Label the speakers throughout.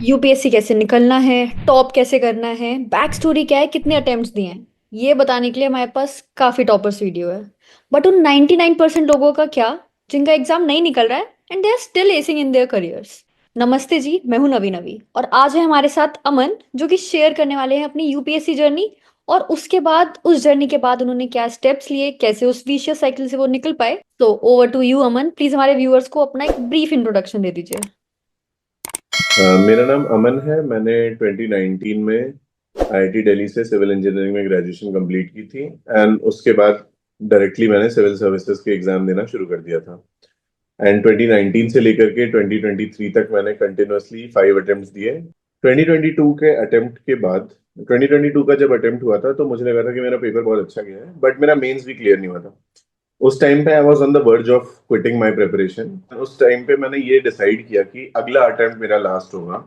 Speaker 1: UPSC कैसे निकलना है, टॉप कैसे करना है, बैक स्टोरी क्या है, कितने अटेम्प्ट्स दिए हैं, ये बताने के लिए हमारे पास काफी टॉपर्स वीडियो है। बट उन 99% लोगों का क्या, जिनका एग्जाम नहीं निकल रहा है and they are still acing in their careers. नमस्ते जी, मैं हूं नवी नवी और आज है हमारे साथ अमन, जो कि शेयर करने वाले हैं अपनी यूपीएससी जर्नी। और उसके बाद, उस जर्नी के बाद उन्होंने क्या स्टेप्स लिए, कैसे उस विशियस साइकिल से वो निकल पाए। तो over to you Aman, please हमारे व्यूअर्स को अपना एक ब्रीफ इंट्रोडक्शन दे दीजिए।
Speaker 2: मेरा नाम अमन है। मैंने 2019 में आईआईटी दिल्ली से सिविल इंजीनियरिंग में ग्रेजुएशन कंप्लीट की थी एंड उसके बाद डायरेक्टली मैंने सिविल सर्विसेज के एग्जाम देना शुरू कर दिया था। एंड 2019 से लेकर के 2023 तक मैंने कंटिन्यूअसली 5 अटेम्प्ट्स दिए। 2022 के अटेम्प्ट के बाद, 2022 का जब अटेम्प्ट हुआ था तो मुझे लगा था कि मेरा पेपर बहुत अच्छा गया है, बट मेरा मेंस भी क्लियर नहीं हुआ था। उस टाइम पे I was on the verge of quitting my preparation. उस टाइम पे मैंने ये डिसाइड किया कि अगला अटेम्प्ट मेरा लास्ट होगा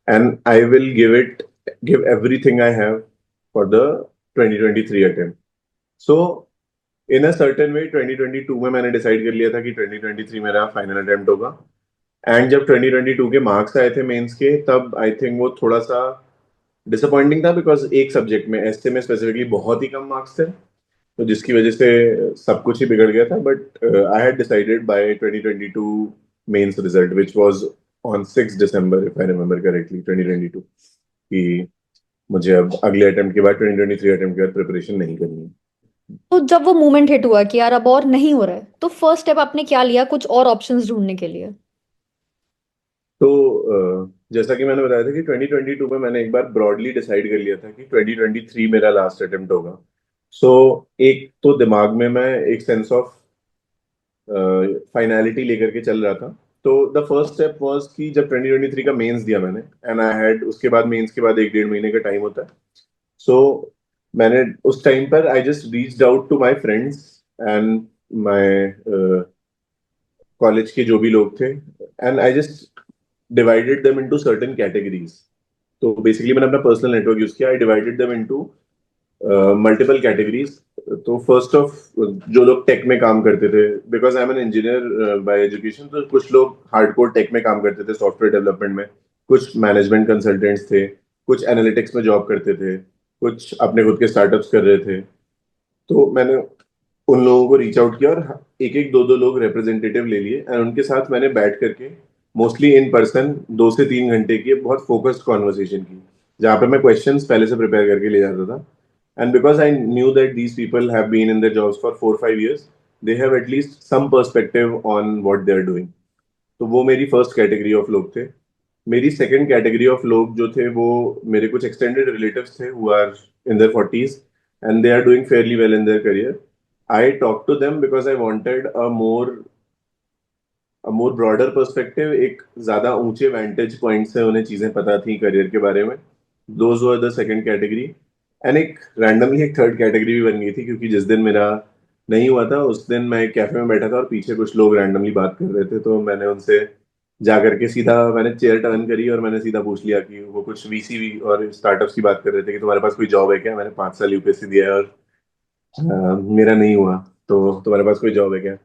Speaker 2: and I will give everything I have for the 2023 attempt. So in a certain way 2022 में मैंने डिसाइड कर लिया था कि 2023 मेरा फाइनल अटेम्प्ट होगा। एंड जब 2022 के मार्क्स आए थे मेंस के, तब आई थिंक वो थोड़ा सा डिसअपॉइंटिंग था, बिकॉज एक सब्जेक्ट में, एसए में स्पेसिफिकली, बहुत ही कम मार्क्स थे, तो जिसकी वजह से सब कुछ ही बिगड़ गया था। But I had decided by 2022 Mains result which was on 6 December, if I remember correctly, 2022, कि मुझे अब अगले अटेम्प्ट के बाद, 2023 अटेम्प्ट के बाद, प्रिपरेशन नहीं करनी है।
Speaker 1: तो जब वो मोमेंट हिट हुआ कि यार अब और नहीं हो रहा है, तो फर्स्ट स्टेप आपने क्या लिया कुछ और ऑप्शंस ढूंढने के लिए?
Speaker 2: तो जैसा कि मैंने बताया था कि 2022 में मैंने एक बार ब्रॉडली डिसाइड कर लिया था कि 2023 मेरा लास्ट अटेम्प्ट होगा। सो एक तो दिमाग में मैं एक सेंस ऑफ फाइनलिटी लेकर के चल रहा था। तो द फर्स्ट स्टेप वाज कि जब 2023 का मेंस दिया मैंने, एंड आई हैड, उसके बाद मेंस के बाद 1 डेढ़ महीने का टाइम होता है। सो मैंने उस टाइम पर I just reached out to my friends and my college के जो भी लोग थे, and I just divided them into certain categories. तो बेसिकली मैंने अपना पर्सनल नेटवर्क यूज किया। I divided them into multiple categories. तो फर्स्ट ऑफ, जो लोग टेक में काम करते थे, because I am an engineer by education, तो कुछ लोग हार्डकोर टेक में काम करते थे, सॉफ्टवेयर डेवलपमेंट में। कुछ मैनेजमेंट कंसल्टेंट्स थे, कुछ एनालिटिक्स में जॉब करते थे, कुछ अपने खुद के स्टार्टअप्स कर रहे थे। तो मैंने उन लोगों को रीच आउट किया और एक एक दो दो लोग रिप्रेजेंटेटिव ले लिए, एंड उनके साथ मैंने बैठ करके, मोस्टली इन पर्सन, 2 से 3 घंटे की बहुत फोकस्ड कॉन्वर्सेशन की, जहाँ पे मैं क्वेश्चंस पहले से प्रिपेयर करके ले जाता था। And because I knew that these people have been in their jobs for 4 5 years, they have at least some perspective on what they are doing. तो वो मेरी फर्स्ट कैटेगरी ऑफ लोग थे। मेरी सेकंड कैटेगरी ऑफ लोग जो थे, वो मेरे कुछ एक्सटेंडेड रिलेटिव्स थे, who are in their 40s and they are doing fairly well in their career. I talk to them because I wanted a more broader perspective, एक ज्यादा ऊंचे वेंटेज पॉइंट से उन्हें चीजें पता थी करियर के बारे में। Those were the second category. And एक रैंडमली एक थर्ड कैटेगरी भी बन गई थी, क्योंकि जिस दिन मेरा नहीं हुआ था, उस दिन मैं एक कैफे में बैठा था और पीछे कुछ लोग रैंडमली बात कर रहे थे, तो मैंने उनसे जा करके सीधा, मैंने चेयर टर्न करी और मैंने सीधा पूछ लिया कि वो कुछ वीसी और स्टार्टअप्स की बात कर रहे थे कि तुम्हारे पास कोई जॉब है क्या, मैंने 5 साल यूपीएससी दिया है और मेरा नहीं हुआ, तो तुम्हारे पास कोई जॉब है क्या।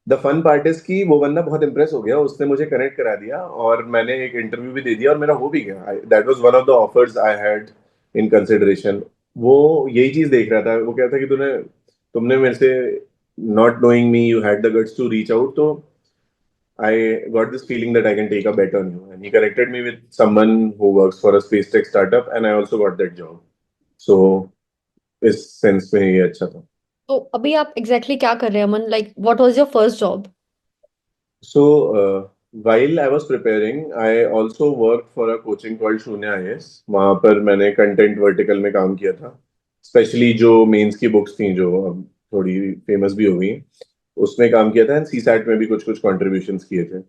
Speaker 2: द फन पार्ट इज कि वो बंदा बहुत इंप्रेस हो गया, उसने मुझे कनेक्ट करा दिया और मैंने एक इंटरव्यू भी दे दिया और मेरा हो भी गया। That was one of the offers I had in consideration. वो यही चीज देख रहा था, वो कह रहा था कि तूने तुमने मेरे से, not knowing me, you had the guts to reach out, तो I got this feeling that I can take a bet on you. And he connected me with someone who works for a space tech startup, and I also got that job. So इस sense में ये अच्छा था।
Speaker 1: तो अभी आप exactly क्या कर रहे हैं Aman, like what was your first job?
Speaker 2: So while I was preparing, I also worked for a coaching called शून्य आईएएस। वहां पर मैंने कंटेंट वर्टिकल में काम किया था, स्पेशली जो मेंस की बुक्स थी, जो अब थोड़ी फेमस भी हो गई, उसमें काम किया था, एंड सीसैट में भी कुछ कुछ कॉन्ट्रीब्यूशंस किए थे।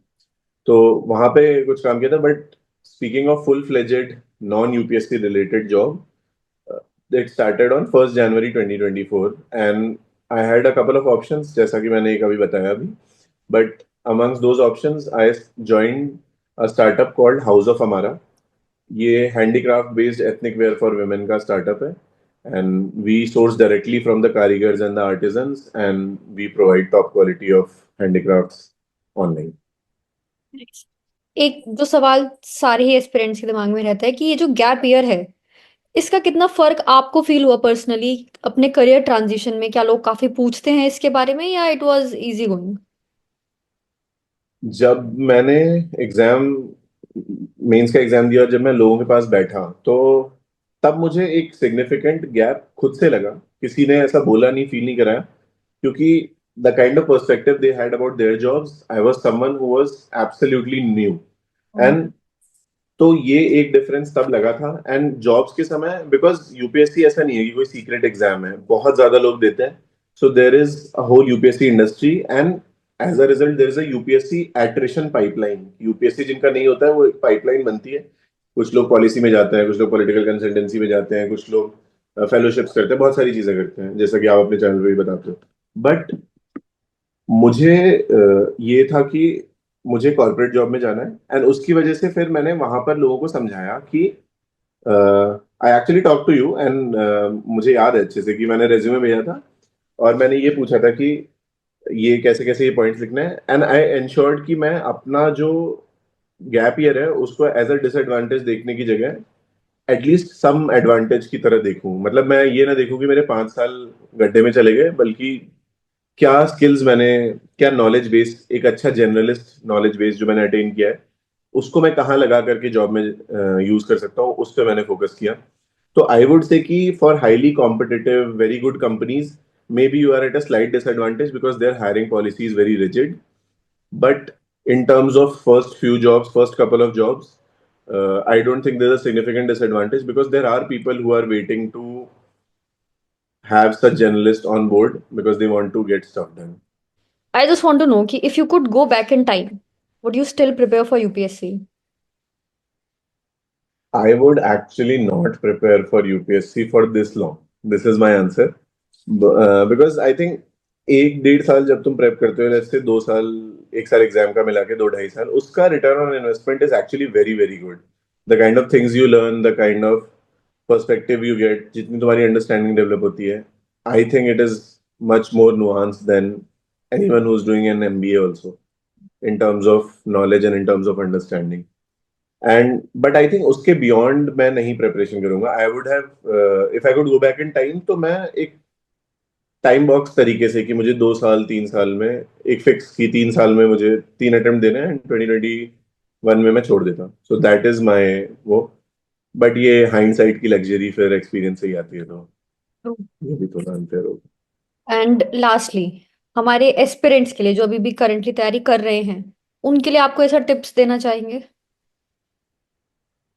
Speaker 2: तो वहां पे कुछ काम किया था। But speaking of full fledged non UPSC related job, it started on 1 January 2024, and I had a couple of options, जैसा कि मैंने एक अभी बताया अभी। But amongst those options I joined a startup called house of Hamara. ये handicraft based ethnic wear for women का startup है, and we source directly from the कारीगर्स and the artisans, and we provide top quality of handicrafts online.
Speaker 1: एक जो सवाल सारे ही aspirants के दिमाग में रहता है कि ये जो गैप ईयर है, इसका कितना फर्क आपको फील हुआ पर्सनली अपने करियर ट्रांजिशन में? क्या लोग काफी पूछते हैं इसके बारे में या इट वाज इजी गोइंग?
Speaker 2: जब मैंने एग्जाम मेंस का एग्जाम दिया और जब मैं लोगों के पास बैठा तो तब मुझे एक सिग्निफिकेंट गैप खुद से लगा। किसी ने ऐसा बोला नहीं, फील नहीं कराया, क्योंकि the kind of perspective they had about their jobs, I was someone who was absolutely new. And तो ये एक डिफरेंस तब लगा था। एंड जॉब्स के समय, बिकॉज यूपीएससी ऐसा नहीं है कि कोई सीक्रेट एग्जाम है, बहुत ज्यादा लोग देते हैं। So there is a whole UPSC industry, and as a result there is a UPSC attrition pipeline. UPSC जिनका नहीं होता है वो एक पाइपलाइन बनती है। कुछ लोग पॉलिसी में जाते हैं, कुछ लोग पॉलिटिकल कंसल्टेंसी में जाते हैं, कुछ लोग फेलोशिप्स करते हैं, बहुत सारी चीजें करते हैं, जैसा कि आप अपने चैनल पे भी बताते हो। बट मुझे ये था कि मुझे कॉर्पोरेट जॉब में जाना है, एंड उसकी वजह से फिर मैंने वहां पर लोगों को समझाया कि I actually talk to you, and मुझे याद है अच्छे से कि मैंने रेज्यूमे भेजा था और मैंने ये पूछा था कि ये कैसे कैसे ये पॉइंट्स लिखने हैं। एंड आई इंश्योर्ड कि मैं अपना जो गैप ईयर है उसको एज अ डिसएडवांटेज देखने की जगह एटलीस्ट सम एडवांटेज की तरह देखूं। मतलब मैं ये ना देखूं कि मेरे 5 साल गड्ढे में चले गए, बल्कि क्या स्किल्स मैंने, क्या नॉलेज बेस, एक अच्छा जनरलिस्ट नॉलेज बेस जो मैंने अटेन किया है, उसको मैं कहाँ लगा करके जॉब में यूज कर सकता हूँ, उस पर मैंने फोकस किया। तो आई वुड से कि for highly competitive very good companies, maybe you are at a slight disadvantage because their hiring policy is very rigid. But in terms of first few jobs, first couple of jobs, I don't think there's a significant disadvantage because there are people who are waiting to have such journalists on board because they want to get stuff done.
Speaker 1: I just want to know कि if you could go back in time, would you still prepare for UPSC?
Speaker 2: I would actually not prepare for UPSC for this long. This is my answer. Because I think 1-1.5 साल जब तुम prep करते हो, let's say 2 साल, 1 साल exam का मिला के 2-2.5 साल, उसका return on investment is actually very very good. The kind of things you learn, the kind of perspective you get, जितनी तुम्हारी अंडरस्टैंडिंग डेवलप होती है, I think it is much more nuance than anyone who is doing an MBA also, in terms of knowledge and in terms of understanding. And but I think उसके beyond मैं नहीं preparation करूंगा। I would have, if I could go back in time, तो मैं एक time box तरीके से कि मुझे 2 साल 3 साल में एक फिक्स की 3 साल में मुझे 3 अटेम्प्ट देने हैं, 2021 में मैं छोड़ देता। सो दैट इज माई वो। बट ये हाइंडसाइट की लग्जरी फिर एक्सपीरियंस से ही आती है, तो ये भी थोड़ा अनफेयर होगा।
Speaker 1: एंड लास्टली, हमारे एस्पिरेंट्स के लिए जो अभी भी करंटली तैयारी कर रहे हैं, उनके लिए आपको ऐसा टिप्स देना चाहेंगे?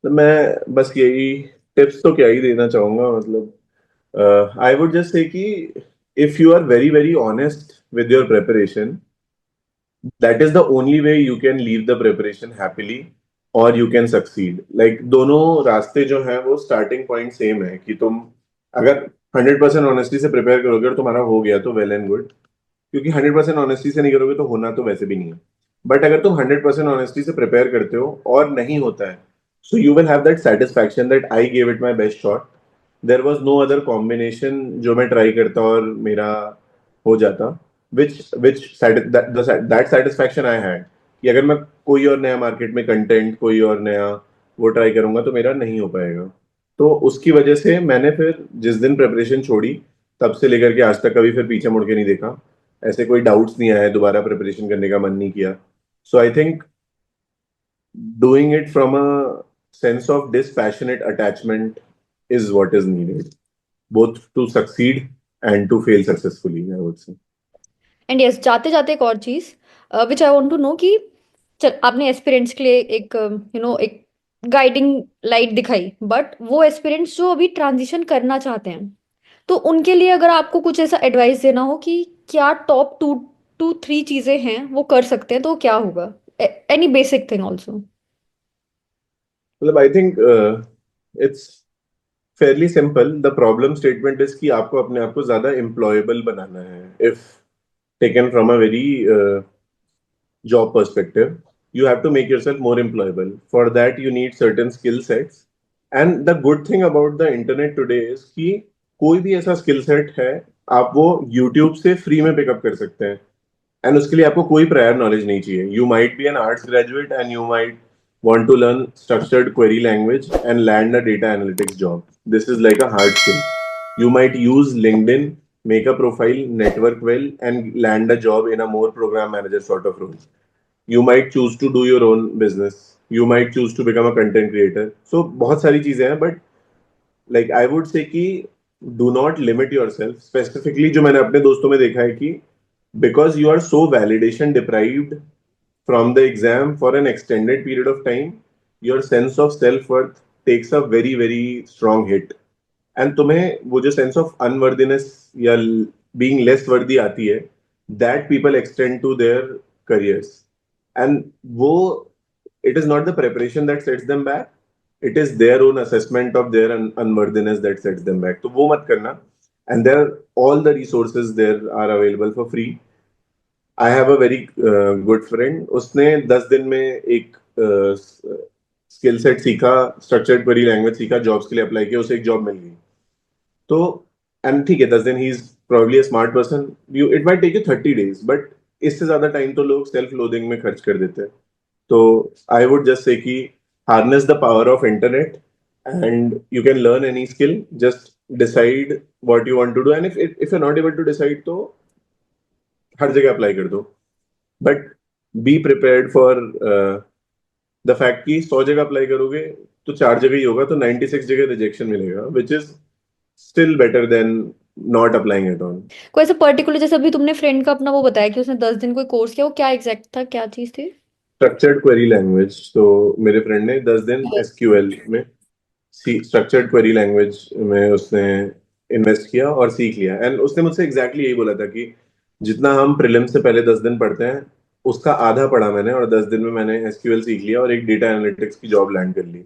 Speaker 2: तो मैं बस यही टिप्स तो क्या ही देना चाहूंगा, मतलब आई वुड जस्ट से कि if you are very very honest with your preparation, that is the only way you can leave the preparation happily or you can succeed. Like दोनों रास्ते जो हैं वो स्टार्टिंग पॉइंट सेम है कि तुम अगर 100% ऑनेस्टी से प्रिपेयर करोगे और तुम्हारा हो गया तो वेल एंड गुड, क्योंकि 100% ऑनेस्टी से नहीं करोगे तो होना तो वैसे भी नहीं है। बट अगर तुम 100% ऑनेस्टी से प्रिपेयर करते हो और नहीं होता है, so you will have that satisfaction that I gave it my best shot. There was no other combination जो मैं ट्राई करता और मेरा हो जाता, which that satisfaction I had कि अगर मैं कोई और नया मार्केट में कंटेंट, कोई और नया वो ट्राई करूंगा तो मेरा नहीं हो पाएगा। तो उसकी वजह से मैंने फिर जिस दिन प्रिपरेशन छोड़ी, तब से लेकर के आज तक कभी फिर पीछे मुड़ के नहीं देखा। ऐसे कोई डाउट्स नहीं आए, दोबारा प्रिपरेशन करने का मन नहीं किया। So I think doing it from a sense of dispassionate attachment is what is needed, both to succeed and to fail successfully, I would say.
Speaker 1: And yes, जाते जाते एक और चीज विच आई वांट टू नो कि चल आपने aspirants के लिए एक एक गाइडिंग लाइट दिखाई, बट वो एस्पिरेंट्स जो अभी ट्रांजिशन करना चाहते हैं, तो उनके लिए अगर आपको कुछ ऐसा एडवाइस देना हो कि क्या टॉप 2 to 3 चीजें हैं वो कर सकते हैं, तो क्या होगा? Any basic thing also.
Speaker 2: मतलब I think it's fairly simple. The problem statement is कि आपको अपने आप को ज्यादा एम्प्लॉयबल बनाना है। If taken from a very job perspective, you have to make yourself more employable. For that, you need certain skill sets. And the good thing about the internet today is कि कोई भी ऐसा skill set है, आप वो YouTube से free में pickup कर सकते हैं। एंड उसके लिए आपको कोई प्रायर नॉलेज नहीं चाहिए। You might be N arts graduate and you might want to learn structured query language and land a data analytics job. This is like a hard skill. You might use LinkedIn, make a profile, network well, and land a job in a more program manager sort of role. You might choose to do your own business. You might choose to become a content creator. So बहुत सारी चीजें हैं, but like I would say कि do not limit yourself. Specifically जो मैंने अपने दोस्तों में देखा है कि because you are so validation deprived from the exam for an extended period of time, your sense of self-worth takes a very, very strong hit. And तुम्हें वो जो सेंस ऑफ अनवर्दीनेस या बीइंग लेस वर्दी आती है, that people extend to their careers. And वो, it is not the preparation that sets them back, it is their own assessment of their unworthiness that sets them back. तो वो मत करना. And there all the resources there are available for free. I have a very good friend, उसने 10 दिन में एक skill set सीखा, structured query language सीखा, जॉब्स के लिए अप्लाई किया, उसे एक जॉब मिल गई. तो एंड ठीक है, 10 दिन ही is probably a smart person. You it might take you 30 days, but इससे ज्यादा टाइम तो लोग सेल्फ लोडिंग में खर्च कर देते हैं. तो आई वुड जस्ट से कि harness the power of internet and you can learn any skill. Just decide what you want to do, and if you not able to decide तो हर जगह अप्लाई कर दो. But be prepared for the fact कि 100 जगह apply करोगे तो 4 जगह ही होगा, तो 96 जगह रिजेक्शन मिलेगा, which is still better than not applying at all.
Speaker 1: कोई ऐसा पर्टिकुलर, जैसे अभी तुमने फ्रेंड का अपना वो बताया कि उसने 10 दिन कोई कोर्स किया, वो क्या एग्जैक्ट था, क्या चीज थी?
Speaker 2: Structured query language. तो मेरे फ्रेंड ने 10 दिन एसक्यूएल में, स्ट्रक्चर्ड क्वेरी लैंग्वेज में उसने इन्वेस्ट किया और सीख लिया. एंड उसने मुझसे एग्जैक्टली यही बोला था कि जितना हम प्रीलिम से पहले 10 दिन पढ़ते हैं, उसका आधा पढ़ा मैंने, और 10 दिन में मैंने एसक्यूएल सीख लिया और एक डेटा एनालिटिक्स की जॉब लैंड कर ली.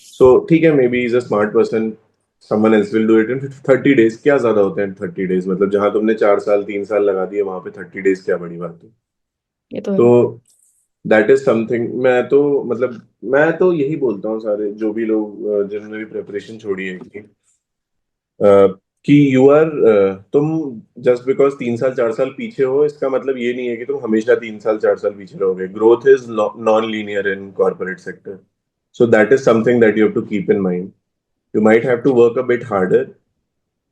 Speaker 2: सो ठीक है, may be is a smart person, someone else will do it in 30 days. क्या ज्यादा होते हैं 30 days? मतलब जहां तुमने 4 साल 3 साल लगा दिए, वहां पे 30 days क्या बड़ी बात है?
Speaker 1: ये तो है।
Speaker 2: तो दैट इज समथिंग. मैं तो मतलब मैं तो यही बोलता हूँ सारे जो भी लोग जिन्होंने भी प्रिपरेशन छोड़ी है अ, कि यू आर, तुम जस्ट बिकॉज 3 साल 4 साल पीछे हो, इसका मतलब ये नहीं है कि तुम हमेशा 3 साल 4 साल पीछे रहोगे. Growth is non linear in corporate sector. So that is something that you have to keep in mind. You might have to work a bit harder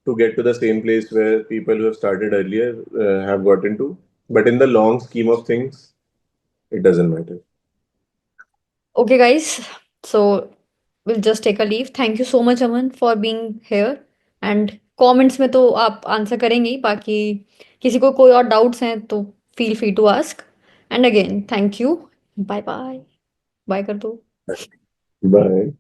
Speaker 2: to get to the same place where people who have started earlier have gotten to. But in the long scheme of things, it doesn't matter.
Speaker 1: Okay guys, so will just take a leave. Thank you so much Aman for being here. And comments में तो आप answer करेंगे ही, बाकी किसी को कोई और doubts हैं तो feel free to ask. And again thank you. Bye bye. Bye कर दो।
Speaker 2: Bye.